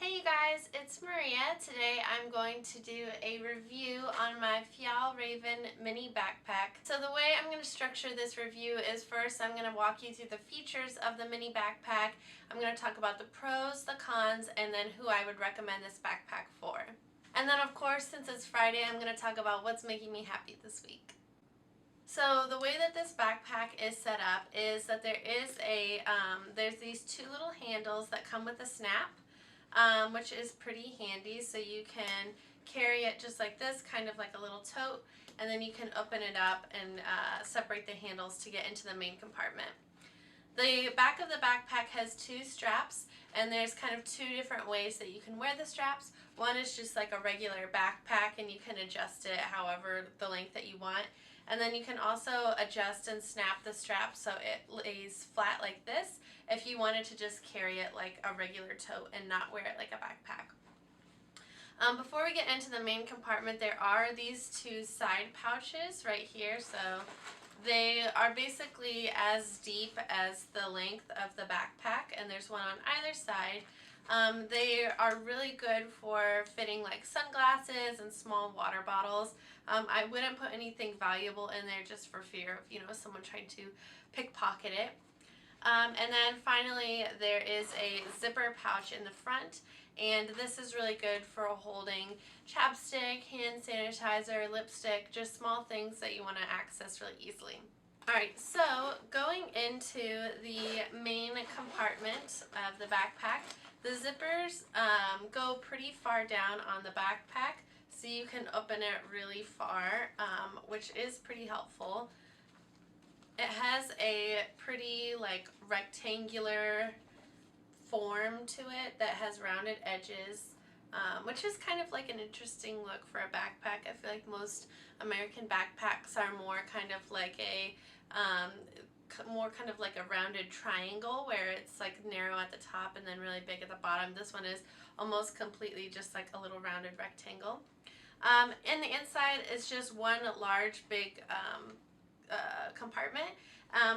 Hey you guys, it's Maria. Today I'm going to do a review on my Fjallraven mini backpack. So the way I'm going to structure this review is first I'm going to walk you through the features of the mini backpack. I'm going to talk about the pros, the cons, and then who I would recommend this backpack for. And then of course, since it's Friday, I'm going to talk about what's making me happy this week. So the way that this backpack is set up is that there's these two little handles that come with a snap. Which is pretty handy, so you can carry it just like this, kind of like a little tote, and then you can open it up and separate the handles to get into the main compartment. The back of the backpack has two straps, and there's kind of two different ways that you can wear the straps. One is just like a regular backpack, and you can adjust it however the length that you want. And then you can also adjust and snap the strap so it lays flat like this if you wanted to just carry it like a regular tote and not wear it like a backpack. Before we get into the main compartment, there are these two side pouches right here. So they are basically as deep as the length of the backpack, and there's one on either side. They are really good for fitting like sunglasses and small water bottles. I wouldn't put anything valuable in there just for fear of, someone trying to pickpocket it. And then finally there is a zipper pouch in the front, and this is really good for holding chapstick, hand sanitizer, lipstick, just small things that you want to access really easily. Alright, so going into the main compartment of the backpack, the zippers go pretty far down on the backpack, so you can open it really far, which is pretty helpful. It has a pretty rectangular form to it that has rounded edges, which is kind of like an interesting look for a backpack. I feel like most American backpacks are more kind of like a rounded triangle where it's like narrow at the top and then really big at the bottom. This one is almost completely just like a little rounded rectangle. And the inside is just one large big compartment,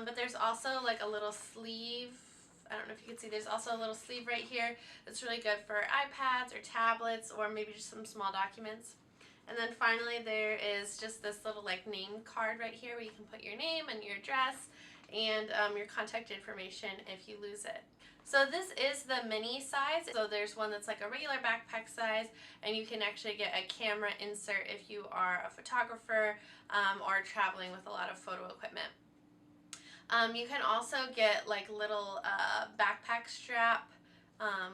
but there's also like a little sleeve. I don't know if you can see, there's also a little sleeve right here that's really good for iPads or tablets or maybe just some small documents. And then finally there is just this little name card right here where you can put your name and your address and your contact information if you lose it. So this is the mini size. So there's one that's like a regular backpack size, and you can actually get a camera insert if you are a photographer or traveling with a lot of photo equipment. You can also get like little backpack strap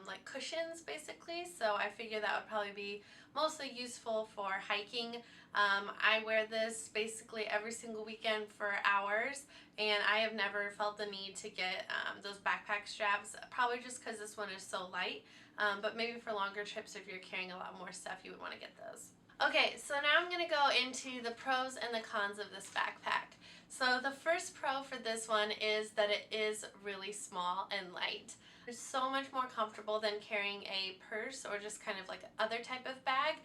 like cushions basically, so I figure that would probably be mostly useful for hiking. I wear this basically every single weekend for hours, and I have never felt the need to get those backpack straps, probably just because this one is so light, but maybe for longer trips if you're carrying a lot more stuff you would want to get those. Okay, so now I'm going to go into the pros and the cons of this backpack. So the first pro for this one is that it is really small and light. It's so much more comfortable than carrying a purse or just kind of like other type of bag.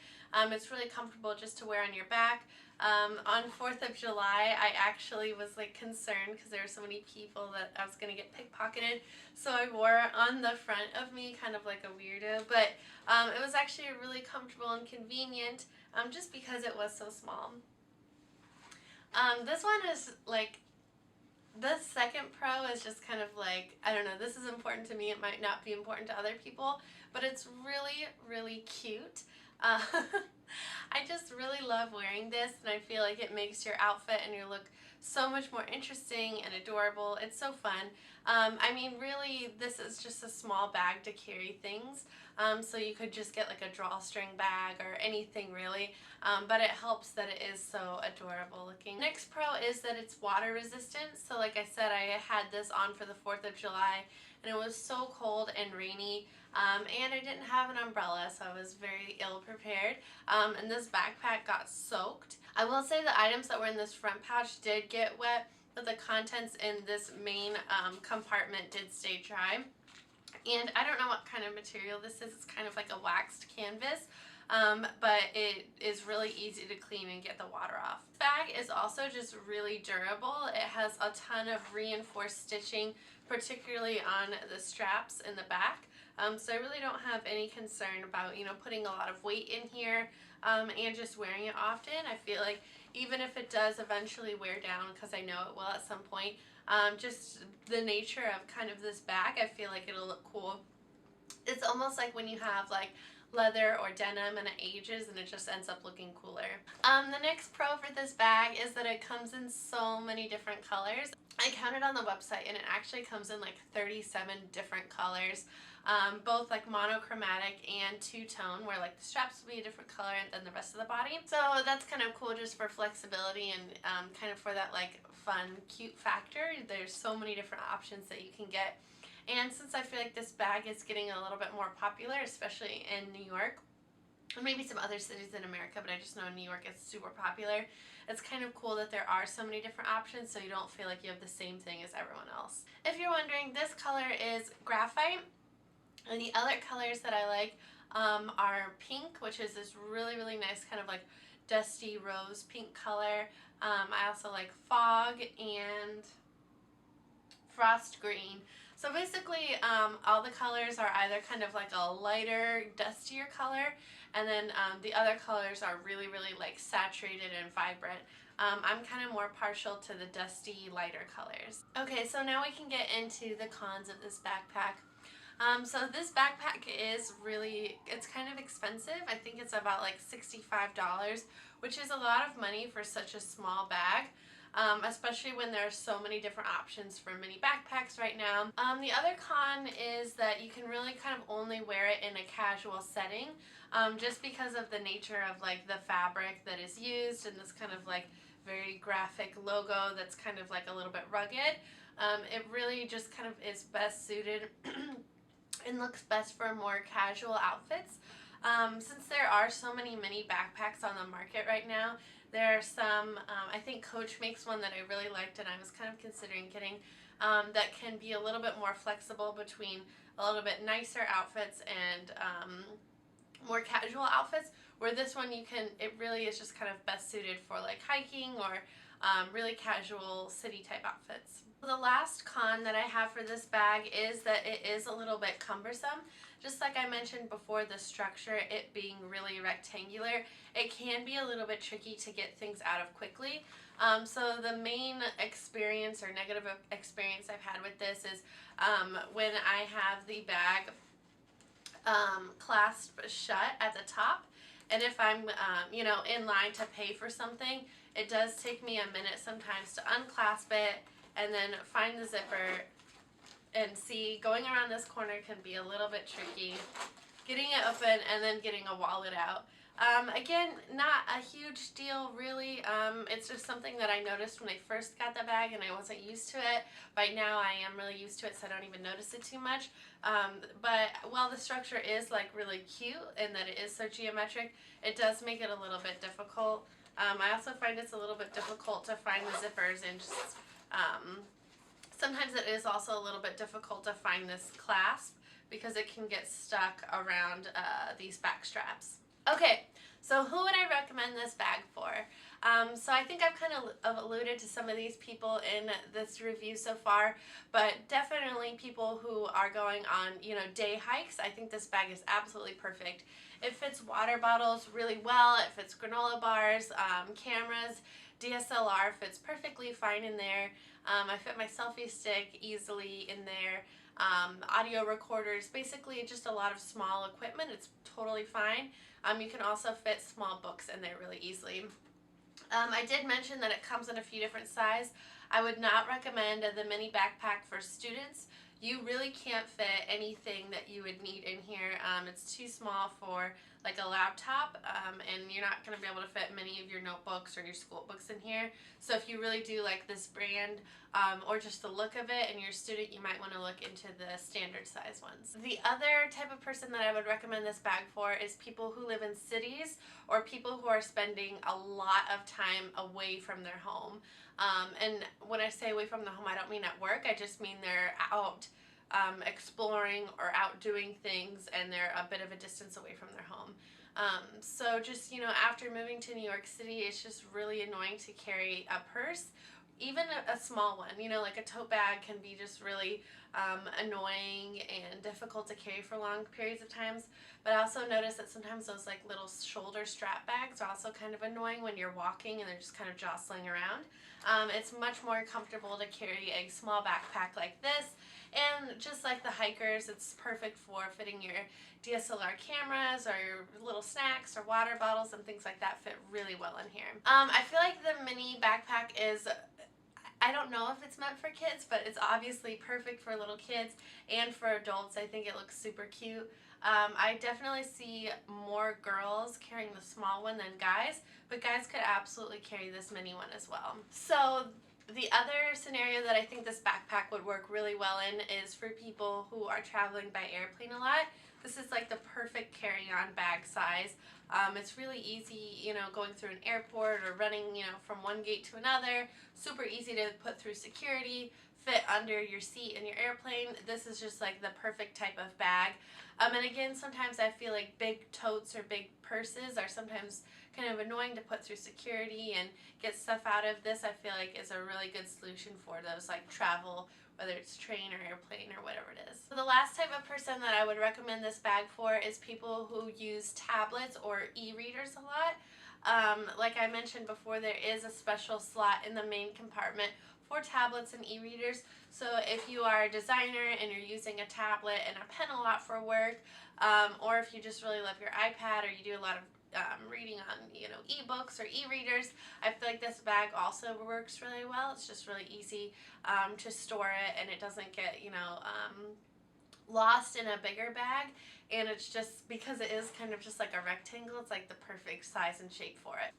It's really comfortable just to wear on your back. On 4th of July, I actually was concerned because there were so many people that I was going to get pickpocketed, so I wore it on the front of me kind of like a weirdo, but it was actually really comfortable and convenient just because it was so small. This one is the second pro is just kind of I don't know, this is important to me, it might not be important to other people, but it's really, really cute. I just really love wearing this, and I feel like it makes your outfit and your look so much more interesting and adorable. It's so fun. I mean, really, this is just a small bag to carry things, so you could just get like a drawstring bag or anything really, but it helps that it is so adorable looking. Next pro is that it's water resistant. So like I said, I had this on for the 4th of July, and it was so cold and rainy, and I didn't have an umbrella, so I was very ill prepared, and this backpack got soaked. I will say the items that were in this front pouch did get wet, but the contents in this main compartment did stay dry. And I don't know what kind of material this is. It's kind of like a waxed canvas, but it is really easy to clean and get the water off. This bag is also just really durable. It has a ton of reinforced stitching, particularly on the straps in the back. So I really don't have any concern about, you know, putting a lot of weight in here and just wearing it often. I feel like even if it does eventually wear down, because I know it will at some point, just the nature of kind of this bag, I feel like it'll look cool. It's almost like when you have like leather or denim and it ages and it just ends up looking cooler. The next pro for this bag is that it comes in so many different colors. I counted on the website and it actually comes in like 37 different colors. Both like monochromatic and two-tone, where like the straps will be a different color than the rest of the body. So that's kind of cool just for flexibility and kind of for that like fun, cute factor. There's so many different options that you can get. And since I feel like this bag is getting a little bit more popular, especially in New York, or maybe some other cities in America, but I just know in New York it's super popular. It's kind of cool that there are so many different options so you don't feel like you have the same thing as everyone else. If you're wondering, this color is graphite, and the other colors that I like are pink, which is this really, really nice kind of like dusty rose pink color. I also like fog and frost green. So basically all the colors are either kind of like a lighter, dustier color, and then the other colors are really, really like saturated and vibrant. I'm kind of more partial to the dusty, lighter colors. Okay, so now we can get into the cons of this backpack. So this backpack is really, it's kind of expensive. I think it's about like $65, which is a lot of money for such a small bag. Especially when there's so many different options for mini backpacks right now. The other con is that you can really kind of only wear it in a casual setting, just because of the nature of like the fabric that is used and this kind of like very graphic logo that's kind of like a little bit rugged. It really just kind of is best suited and looks best for more casual outfits. Since there are so many mini backpacks on the market right now, there are some, I think Coach makes one that I really liked and I was kind of considering getting, that can be a little bit more flexible between a little bit nicer outfits and more casual outfits, where this one you can, it really is just kind of best suited for like hiking or really casual city type outfits. The last con that I have for this bag is that it is a little bit cumbersome. Just like I mentioned before, the structure, it being really rectangular, it can be a little bit tricky to get things out of quickly. So the main experience or negative experience I've had with this is when I have the bag clasped shut at the top, and if I'm you know, in line to pay for something, it does take me a minute sometimes to unclasp it and then find the zipper and see. Going around this corner can be a little bit tricky, getting it open and then getting a wallet out. Again, not a huge deal really. It's just something that I noticed when I first got the bag and I wasn't used to it. Right now I am really used to it, so I don't even notice it too much. But while the structure is like really cute and that it is so geometric, it does make it a little bit difficult. I also find it's a little bit difficult to find the zippers, and just sometimes it is also a little bit difficult to find this clasp because it can get stuck around these back straps. Okay, so who would I recommend this bag for? So I think I've kind of alluded to some of these people in this review so far, but definitely people who are going on, you know, day hikes. I think this bag is absolutely perfect. It fits water bottles really well. It fits granola bars, cameras, DSLR fits perfectly fine in there. I fit my selfie stick easily in there. Audio recorders, basically just a lot of small equipment. It's totally fine. You can also fit small books in there really easily. I did mention that it comes in a few different sizes. I would not recommend the mini backpack for students. You really can't fit anything that you would need in here. It's too small for like a laptop, and you're not going to be able to fit many of your notebooks or your school books in here. So if you really do like this brand, or just the look of it and you're a student, you might want to look into the standard size ones. The other type of person that I would recommend this bag for is people who live in cities or people who are spending a lot of time away from their home. And when I say away from the home, I don't mean at work. I just mean they're out exploring or out doing things and they're a bit of a distance away from their home. So just, you know, after moving to New York City, it's just really annoying to carry a purse, even a small one, you know, like a tote bag can be just really annoying and difficult to carry for long periods of times. But I also noticed that sometimes those like little shoulder strap bags are also kind of annoying when you're walking and they're just kind of jostling around. It's much more comfortable to carry a small backpack like this, and just like the hikers, it's perfect for fitting your DSLR cameras or your little snacks or water bottles and things like that fit really well in here. I feel like the mini backpack is, I don't know if it's meant for kids, but it's obviously perfect for little kids and for adults. I think it looks super cute. I definitely see more girls carrying the small one than guys, but guys could absolutely carry this mini one as well. So the other scenario that I think this backpack would work really well in is for people who are traveling by airplane a lot. This is like the perfect carry-on bag size. It's really easy, you know, going through an airport or running, you know, from one gate to another. Super easy to put through security, fit under your seat in your airplane. This is just like the perfect type of bag. And again, sometimes I feel like big totes or big purses are sometimes kind of annoying to put through security and get stuff out of. This I feel like is a really good solution for those like travel, whether it's train or airplane or whatever it is. So the last type of person that I would recommend this bag for is people who use tablets or e-readers a lot. Like I mentioned before, there is a special slot in the main compartment for tablets and e-readers. So if you are a designer and you're using a tablet and a pen a lot for work, or if you just really love your iPad or you do a lot of reading on, you know, ebooks or e-readers, I feel like this bag also works really well. It's just really easy to store it, and it doesn't get, you know, lost in a bigger bag. And it's just, because it is kind of just like a rectangle, it's like the perfect size and shape for it.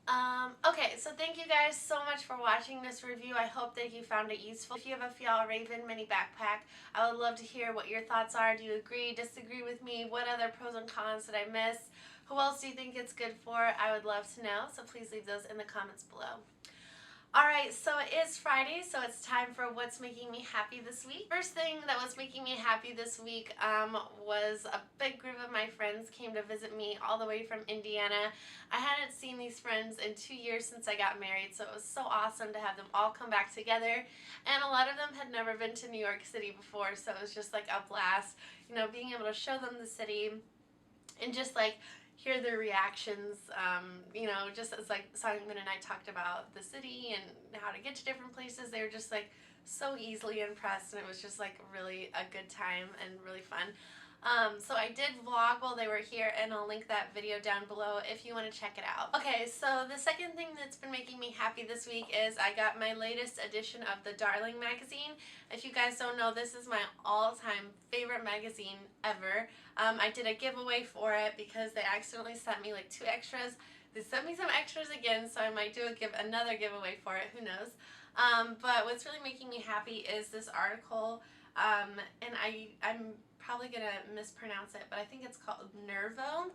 Okay, so thank you guys so much for watching this review. I hope that you found it useful. If you have a Fjallraven mini backpack, I would love to hear what your thoughts are. Do you agree, disagree with me? What other pros and cons did I miss? Who else do you think it's good for? I would love to know, so please leave those in the comments below. Alright, so it is Friday, so it's time for what's making me happy this week. First thing that was making me happy this week was a big group of my friends came to visit me all the way from Indiana. I hadn't seen these friends in 2 years since I got married, so it was so awesome to have them all come back together. And a lot of them had never been to New York City before, so it was just like a blast, you know, being able to show them the city and just like hear their reactions, you know, just as like Simon and I talked about the city and how to get to different places. They were just like so easily impressed, and it was just like really a good time and really fun. So I did vlog while they were here, and I'll link that video down below if you want to check it out. Okay, so the second thing that's been making me happy this week is I got my latest edition of the Darling magazine. If you guys don't know, this is my all-time favorite magazine ever. I did a giveaway for it because they accidentally sent me like 2 extras. They sent me some extras again, so I might do another giveaway for it, who knows. But what's really making me happy is this article, and I'm probably gonna mispronounce it, but I think it's called Nervo,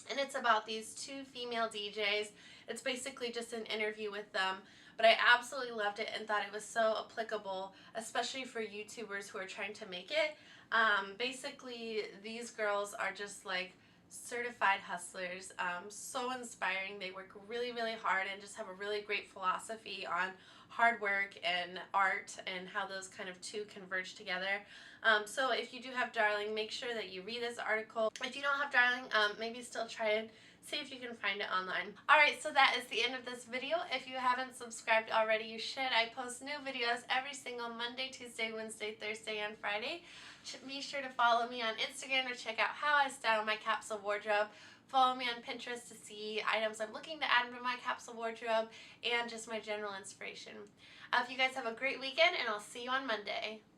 and it's about these 2 female DJs. It's basically just an interview with them, but I absolutely loved it and thought it was so applicable, especially for YouTubers who are trying to make it. Basically, these girls are just like certified hustlers, so inspiring. They work really, really hard and just have a really great philosophy on hard work and art and how those kind of 2 converge together. So if you do have Darling, make sure that you read this article. If you don't have Darling, maybe still try and see if you can find it online. Alright, so that is the end of this video. If you haven't subscribed already, you should. I post new videos every single Monday, Tuesday, Wednesday, Thursday, and Friday. Be sure to follow me on Instagram to check out how I style my capsule wardrobe. Follow me on Pinterest to see items I'm looking to add into my capsule wardrobe and just my general inspiration. If you guys have a great weekend, and I'll see you on Monday.